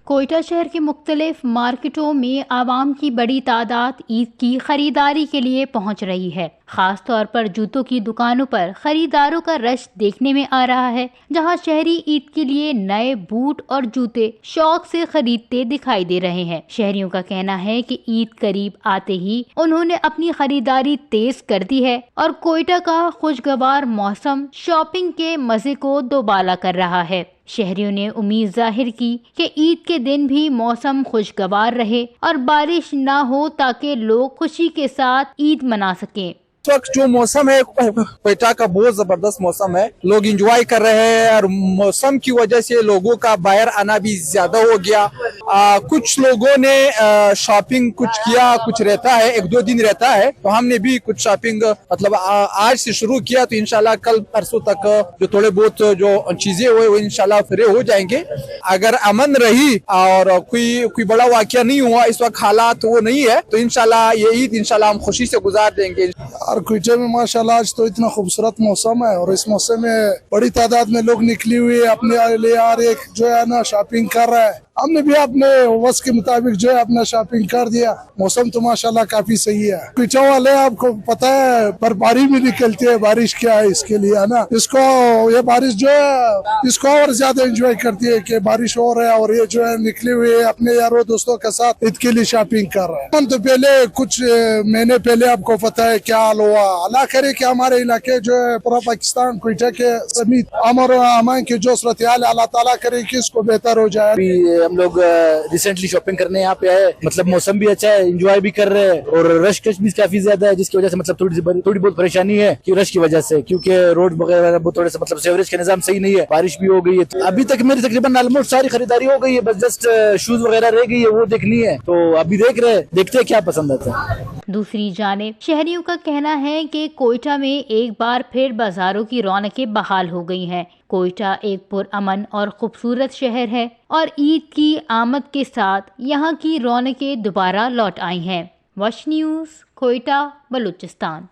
کوئٹہ شہر کے مختلف مارکیٹوں میں عوام کی بڑی تعداد عید کی خریداری کے لیے پہنچ رہی ہے۔ خاص طور پر جوتوں کی دکانوں پر خریداروں کا رش دیکھنے میں آ رہا ہے، جہاں شہری عید کے لیے نئے بوٹ اور جوتے شوق سے خریدتے دکھائی دے رہے ہیں۔ شہریوں کا کہنا ہے کہ عید قریب آتے ہی انہوں نے اپنی خریداری تیز کر دی ہے اور کوئٹہ کا خوشگوار موسم شاپنگ کے مزے کو دوبالا کر رہا ہے۔ شہریوں نے امید ظاہر کی کہ عید کے دن بھی موسم خوشگوار رہے اور بارش نہ ہو تاکہ لوگ خوشی کے ساتھ عید منا سکیں۔ اس وقت جو موسم ہے کوئٹہ کا بہت زبردست موسم ہے، لوگ انجوائے کر رہے ہیں اور موسم کی وجہ سے لوگوں کا باہر آنا بھی زیادہ ہو گیا۔ کچھ لوگوں نے شاپنگ کچھ کیا، کچھ رہتا ہے، ایک دو دن رہتا ہے، تو ہم نے بھی کچھ شاپنگ مطلب آج سے شروع کیا، تو انشاءاللہ کل پرسوں تک جو تھوڑے بہت جو چیزیں ہوئے وہ انشاءاللہ فری ہو جائیں گے۔ اگر امن رہی اور کوئی بڑا واقعہ نہیں ہوا، اس وقت حالات وہ نہیں ہے، تو انشاءاللہ یہ عید انشاءاللہ ہم خوشی سے گزار دیں گے۔ اور کوئٹہ میں ماشاءاللہ آج تو اتنا خوبصورت موسم ہے، اور اس موسم میں بڑی تعداد میں لوگ نکلی ہوئی اپنے لیے اور ایک جو ہے نا شاپنگ کر رہا ہے۔ ہم نے بھی اپنے وس کے مطابق جو ہے اپنا شاپنگ کر دیا۔ موسم تو ماشاءاللہ کافی صحیح ہے۔ کوئٹہ والے آپ کو پتہ ہے برفباری بھی نکلتی ہے، بارش کیا ہے اس کے لیے ہے نا، اس کو یہ بارش جو ہے اس کو اور زیادہ انجوائے کرتی ہے کہ بارش ہو رہا ہے، اور یہ جو ہے نکلی ہوئے اپنے یاروں دوستوں کے ساتھ عید کے لیے شاپنگ کر رہے ہیں۔ ہم تو پہلے کچھ مہینے پہلے آپ کو پتہ ہے کیا حال ہوا۔ اللہ کرے کہ ہمارے علاقے جو ہے پورا پاکستان کوئٹہ کے سمیت امن و امان کی جو صورتحال اللہ تعالیٰ کرے کہ اس کو بہتر ہو جائے۔ ہم لوگ ریسنٹلی شاپنگ کرنے یہاں پہ آئے، مطلب موسم بھی اچھا ہے، انجوائے بھی کر رہے ہیں، اور رش کش بھی کافی زیادہ ہے، جس کی وجہ سے مطلب تھوڑی بہت پریشانی ہے کہ رش کی وجہ سے، کیونکہ روڈ وغیرہ تھوڑے سے مطلب سیوریج کا نظام صحیح نہیں ہے، بارش بھی ہو گئی ہے۔ ابھی تک میری تقریباً آلموسٹ ساری خریداری ہو گئی ہے، بس جسٹ شوز وغیرہ رہ گئی ہے، وہ دیکھنی ہے، تو ابھی دیکھتے ہیں کیا پسند آتا ہے۔ دوسری جانب شہریوں کا کہنا ہے کہ کوئٹہ میں ایک بار پھر بازاروں کی رونقیں بحال ہو گئی ہیں۔ کوئٹہ ایک پرامن اور خوبصورت شہر ہے اور عید کی آمد کے ساتھ یہاں کی رونقیں دوبارہ لوٹ آئی ہیں۔ وش نیوز، کوئٹہ، بلوچستان۔